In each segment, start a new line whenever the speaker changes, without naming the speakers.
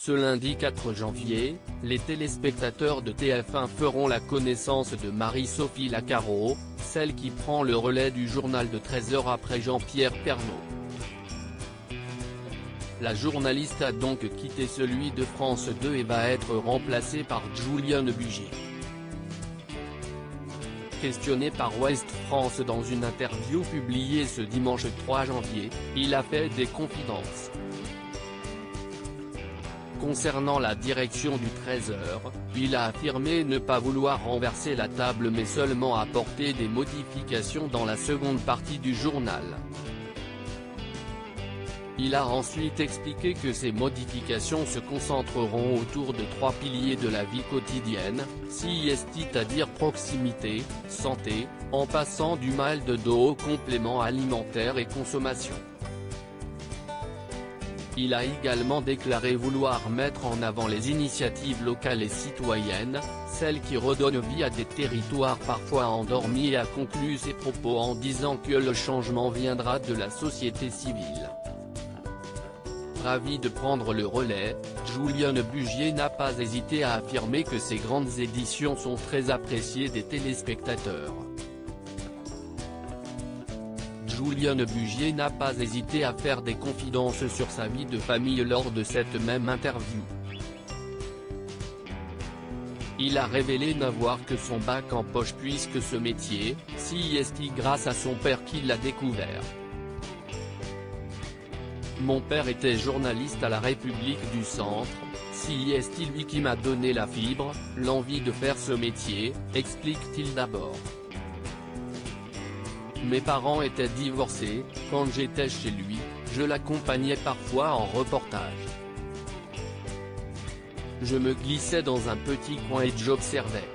Ce lundi 4 janvier, les téléspectateurs de TF1 feront la connaissance de Marie-Sophie Lacaro, celle qui prend le relais du journal de 13h après Jean-Pierre Pernaut. La journaliste a donc quitté celui de France 2 et va être remplacée par Juliane Bugier. Questionné par Ouest France dans une interview publiée ce dimanche 3 janvier, il a fait des confidences. Concernant la direction du 13h, il a affirmé ne pas vouloir renverser la table mais seulement apporter des modifications dans la seconde partie du journal. Il a ensuite expliqué que ces modifications se concentreront autour de 3 piliers de la vie quotidienne, c'est-à-dire proximité, santé, en passant du mal de dos aux compléments alimentaires et consommation. Il a également déclaré vouloir mettre en avant les initiatives locales et citoyennes, celles qui redonnent vie à des territoires parfois endormis et a conclu ses propos en disant que le changement viendra de la société civile. Ravi de prendre le relais, Juliane Bugier n'a pas hésité à affirmer que ces grandes éditions sont très appréciées des téléspectateurs. Juliane Bugier n'a pas hésité à faire des confidences sur sa vie de famille lors de cette même interview. Il a révélé n'avoir que son bac en poche puisque ce métier, c'est grâce à son père qu'il l'a découvert. Mon père était journaliste à la République du Centre, c'est lui qui m'a donné la fibre, l'envie de faire ce métier, explique-t-il d'abord. Mes parents étaient divorcés, quand j'étais chez lui, je l'accompagnais parfois en reportage. Je me glissais dans un petit coin et j'observais.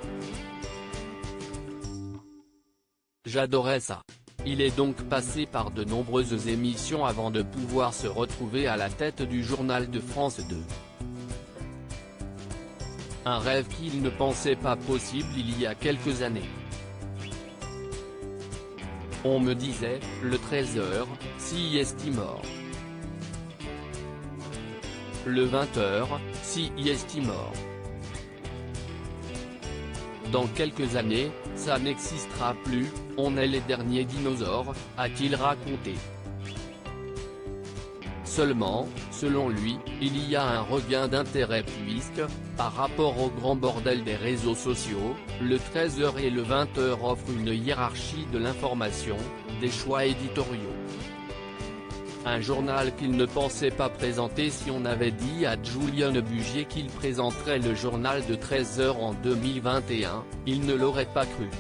J'adorais ça. Il est donc passé par de nombreuses émissions avant de pouvoir se retrouver à la tête du journal de France 2. Un rêve qu'il ne pensait pas possible il y a quelques années. On me disait, le 13h, c'est mort. Le 20h, c'est mort. Dans quelques années, ça n'existera plus, on est les derniers dinosaures, a-t-il raconté. Seulement, selon lui, il y a un regain d'intérêt puisque, par rapport au grand bordel des réseaux sociaux, le 13h et le 20h offrent une hiérarchie de l'information, des choix éditoriaux. Un journal qu'il ne pensait pas présenter si on avait dit à Juliane Bugier qu'il présenterait le journal de 13h en 2021, il ne l'aurait pas cru.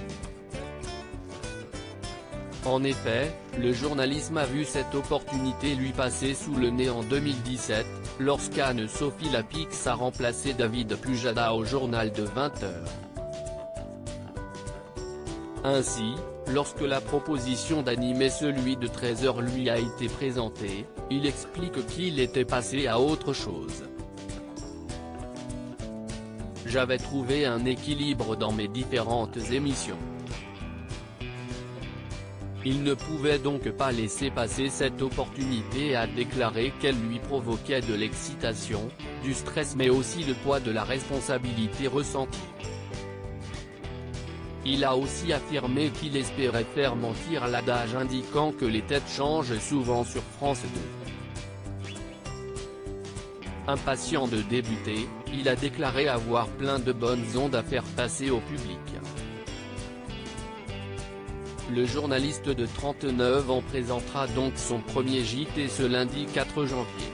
En effet, le journalisme a vu cette opportunité lui passer sous le nez en 2017, lorsqu'Anne-Sophie Lapix a remplacé David Pujada au journal de 20h. Ainsi, lorsque la proposition d'animer celui de 13h lui a été présentée, il explique qu'il était passé à autre chose. J'avais trouvé un équilibre dans mes différentes émissions. Il ne pouvait donc pas laisser passer cette opportunité et a déclaré qu'elle lui provoquait de l'excitation, du stress mais aussi le poids de la responsabilité ressentie. Il a aussi affirmé qu'il espérait faire mentir l'adage indiquant que les têtes changent souvent sur France 2. Impatient de débuter, il a déclaré avoir plein de bonnes ondes à faire passer au public. Le journaliste de 39 ans présentera donc son premier JT ce lundi 4 janvier.